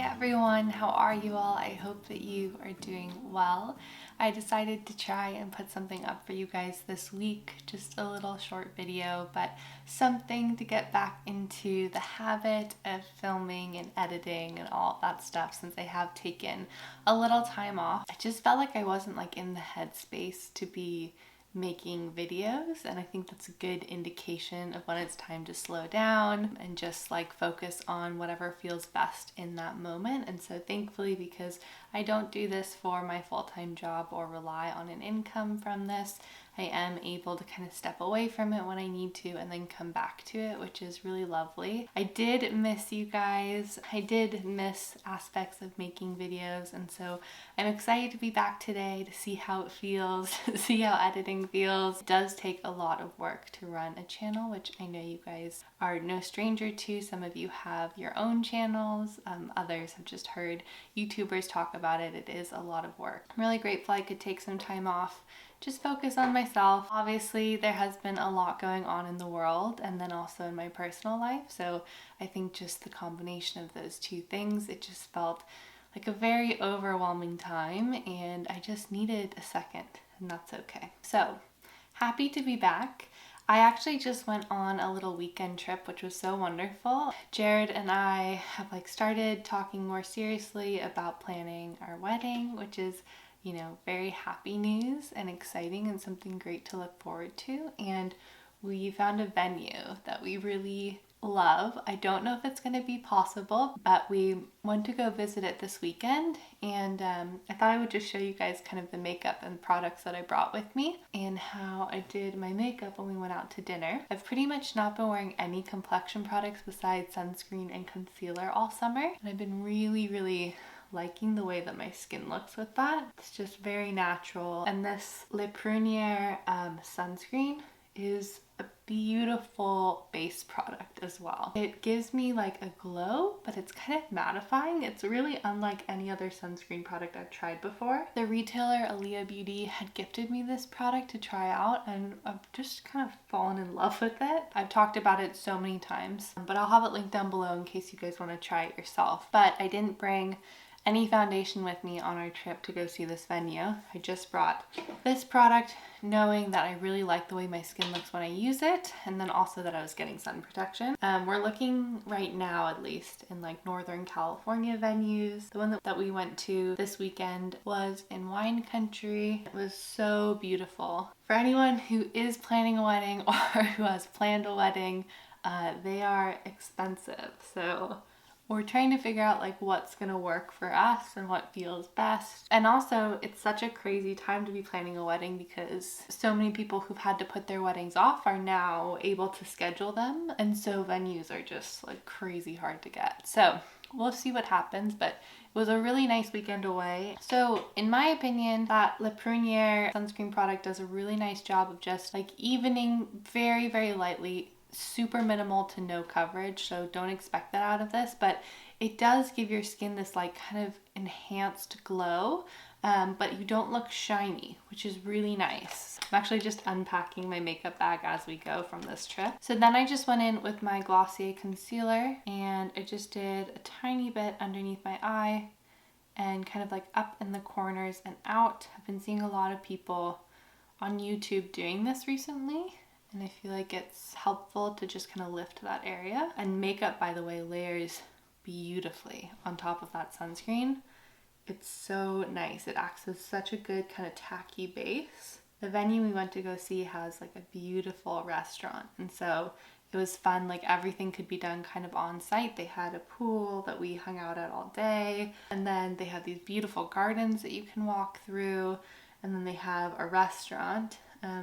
Hi everyone, how are you all? I hope that you are doing well. I decided to try and put something up for you guys this week, just a little short video, but something to get back into the habit of filming and editing and all that stuff since I have taken a little time off. I just felt like I wasn't in the headspace to be making videos, and I think that's a good indication of when it's time to slow down and just focus on whatever feels best in that moment. And so thankfully, because I don't do this for my full-time job or rely on an income from this, I am able to kind of step away from it when I need to and then come back to it, which is really lovely. I did miss you guys. I did miss aspects of making videos, and so I'm excited to be back today to see how it feels, see how editing feels. It does take a lot of work to run a channel, which I know you guys are no stranger to. Some of you have your own channels, others have just heard YouTubers talk about it. It is a lot of work. I'm really grateful I could take some time off, just focus on myself. Obviously, there has been a lot going on in the world and then also in my personal life. So I think just the combination of those two things, it just felt like a very overwhelming time and I just needed a second, and that's okay. So happy to be back. I actually just went on a little weekend trip, which was so wonderful. Jared and I have started talking more seriously about planning our wedding, which is, you know, very happy news and exciting and something great to look forward to. And we found a venue that we really love. I don't know if it's going to be possible, but we went to go visit it this weekend, and I thought I would just show you guys kind of the makeup and products that I brought with me and how I did my makeup when we went out to dinner. I've pretty much not been wearing any complexion products besides sunscreen and concealer all summer, and I've been really liking the way that my skin looks with that. It's just very natural, and this Punier sunscreen is a beautiful base product as well. It gives me a glow, but it's kind of mattifying. It's really unlike any other sunscreen product I've tried before. The retailer Atelier Beauty had gifted me this product to try out, and I've just kind of fallen in love with it. I've talked about it so many times, but I'll have it linked down below in case you guys want to try it yourself. But I didn't bring any foundation with me on our trip to go see this venue. I just brought this product knowing that I really like the way my skin looks when I use it, and then also that I was getting sun protection. We're looking right now, at least, in Northern California venues. The one that we went to this weekend was in wine country. It was so beautiful. For anyone who is planning a wedding or who has planned a wedding, they are expensive. So we're trying to figure out what's gonna work for us and what feels best. And also, it's such a crazy time to be planning a wedding because so many people who've had to put their weddings off are now able to schedule them. And so venues are just crazy hard to get. So we'll see what happens, but it was a really nice weekend away. So in my opinion, that Punier sunscreen product does a really nice job of just evening very lightly, super minimal to no coverage, so don't expect that out of this, but it does give your skin this kind of enhanced glow, but you don't look shiny, which is really nice. I'm actually just unpacking my makeup bag as we go from this trip. So then I just went in with my Glossier concealer, and I just did a tiny bit underneath my eye and kind of up in the corners and out. I've been seeing a lot of people on YouTube doing this recently, and I feel it's helpful to just kind of lift that area. And makeup, by the way, layers beautifully on top of that sunscreen. It's so nice. It acts as such a good kind of tacky base. The venue we went to go see has a beautiful restaurant, and so it was fun. Everything could be done kind of on site. They had a pool that we hung out at all day, and then they have these beautiful gardens that you can walk through, and then they have a restaurant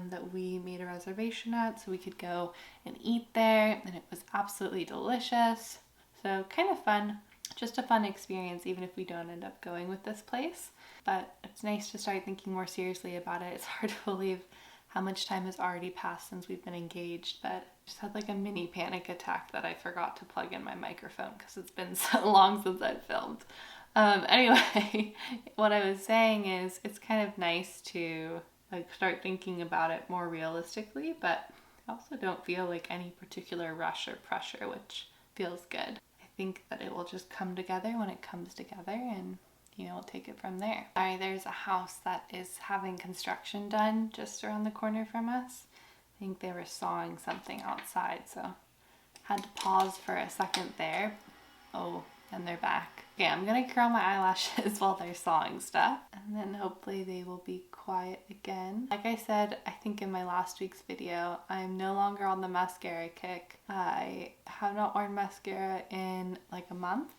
that we made a reservation at so we could go and eat there, and it was absolutely delicious. So kind of fun, just a fun experience even if we don't end up going with this place. But it's nice to start thinking more seriously about it. It's hard to believe how much time has already passed since we've been engaged, but I just had a mini panic attack that I forgot to plug in my microphone because it's been so long since I've filmed. Anyway, what I was saying is it's kind of nice to start thinking about it more realistically, but I also don't feel any particular rush or pressure, which feels good. I think that it will just come together when it comes together, and we'll take it from there. Sorry, there's a house that is having construction done just around the corner from us. I think they were sawing something outside, so had to pause for a second there. Oh, and they're back. Okay, I'm gonna curl my eyelashes while they're sawing stuff, and then hopefully they will be quiet again. Like I said, I think in my last week's video, I'm no longer on the mascara kick. I have not worn mascara in like a month.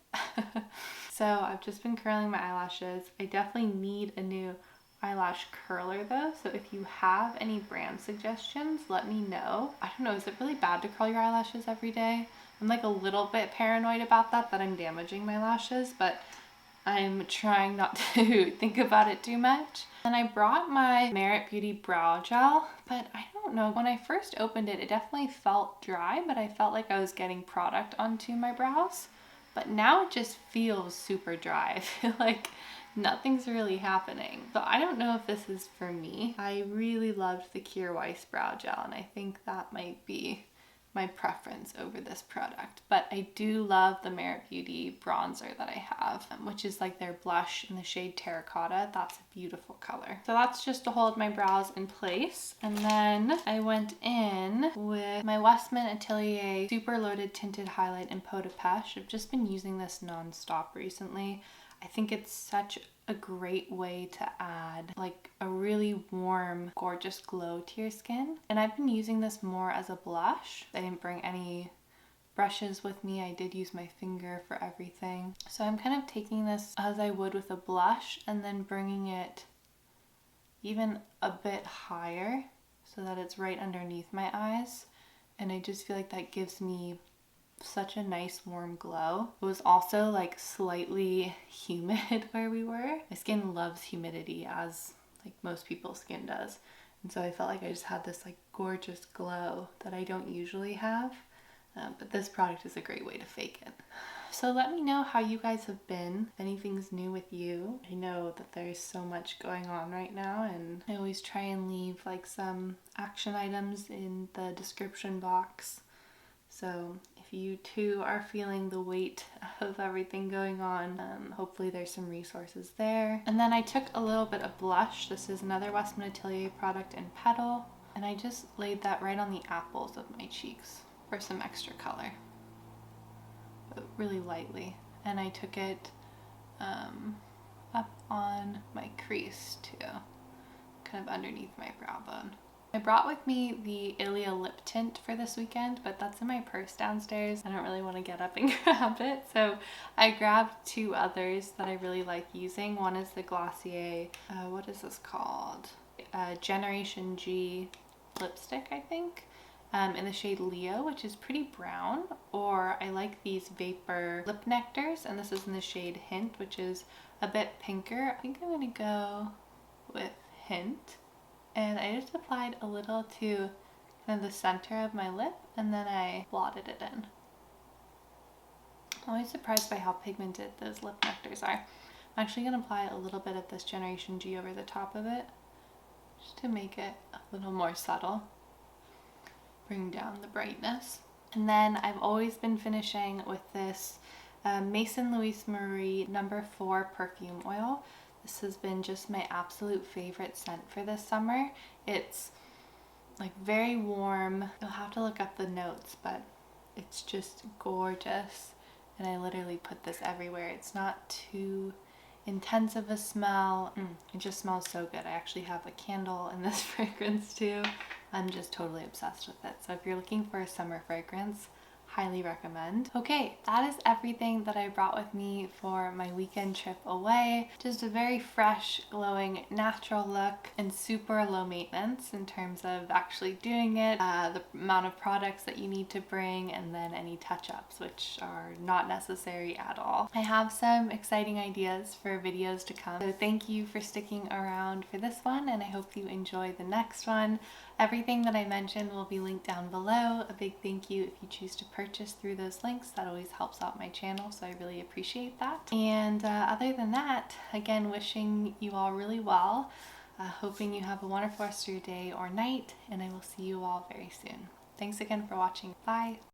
So I've just been curling my eyelashes. I definitely need a new eyelash curler though, so if you have any brand suggestions, let me know. I don't know, is it really bad to curl your eyelashes every day? I'm like a little bit paranoid about that I'm damaging my lashes, but I'm trying not to think about it too much. And I brought my Merit Beauty brow gel, but I don't know, when I first opened it, it definitely felt dry, but I felt like I was getting product onto my brows. But now it just feels super dry. I feel like nothing's really happening. So I don't know if this is for me. I really loved the Kjaer Weis brow gel, and I think that might be my preference over this product. But I do love the Merit Beauty bronzer that I have, which is like their blush in the shade Terracotta. That's a beautiful color. So that's just to hold my brows in place. And then I went in with my Westman Atelier Super Loaded Tinted Highlight in Peau de Peche. I've just been using this non-stop recently. I think it's such a great way to add like a really warm, gorgeous glow to your skin. And I've been using this more as a blush. I didn't bring any brushes with me. I did use my finger for everything. So I'm kind of taking this as I would with a blush and then bringing it even a bit higher so that it's right underneath my eyes. And I just feel like that gives me such a nice warm glow. It was also like slightly humid where we were. My skin loves humidity, as like most people's skin does. And so I felt like I just had this like gorgeous glow that I don't usually have. But this product is a great way to fake it. So let me know how you guys have been, if anything's new with you. I know that there's so much going on right now, and I always try and leave like some action items in the description box. So if you too are feeling the weight of everything going on, hopefully there's some resources there. And then I took a little bit of blush. This is another Westman Atelier product in Petal. And I just laid that right on the apples of my cheeks for some extra color, but really lightly. And I took it up on my crease too, kind of underneath my brow bone. I brought with me the Ilia lip tint for this weekend, but that's in my purse downstairs. I don't really want to get up and grab it, so I grabbed two others that I really like using. One is the Glossier, what is this called? Generation G lipstick, I think, in the shade Leo, which is pretty brown. Or I like these Vapour lip nectars, and this is in the shade Hint, which is a bit pinker. I think I'm gonna go with Hint. And I just applied a little to kind of the center of my lip, and then I blotted it in. I'm always surprised by how pigmented those lip nectars are. I'm actually going to apply a little bit of this Generation G over the top of it, just to make it a little more subtle. Bring down the brightness. And then I've always been finishing with this Maison Louise Marie No. 4 perfume oil. This has been just my absolute favorite scent for this summer. It's like very warm. You'll have to look up the notes, but it's just gorgeous. And I literally put this everywhere. It's not too intense of a smell. It just smells so good. I actually have a candle in this fragrance too. I'm just totally obsessed with it. So if you're looking for a summer fragrance, highly recommend. Okay, that is everything that I brought with me for my weekend trip away. Just a very fresh, glowing, natural look, and super low maintenance in terms of actually doing it, the amount of products that you need to bring, and then any touch-ups, which are not necessary at all. I have some exciting ideas for videos to come, so thank you for sticking around for this one, and I hope you enjoy the next one. Everything that I mentioned will be linked down below. A big thank you if you choose to purchase through those links. That always helps out my channel, so I really appreciate that. And other than that, again, wishing you all really well. Hoping you have a wonderful rest of your day or night, and I will see you all very soon. Thanks again for watching. Bye!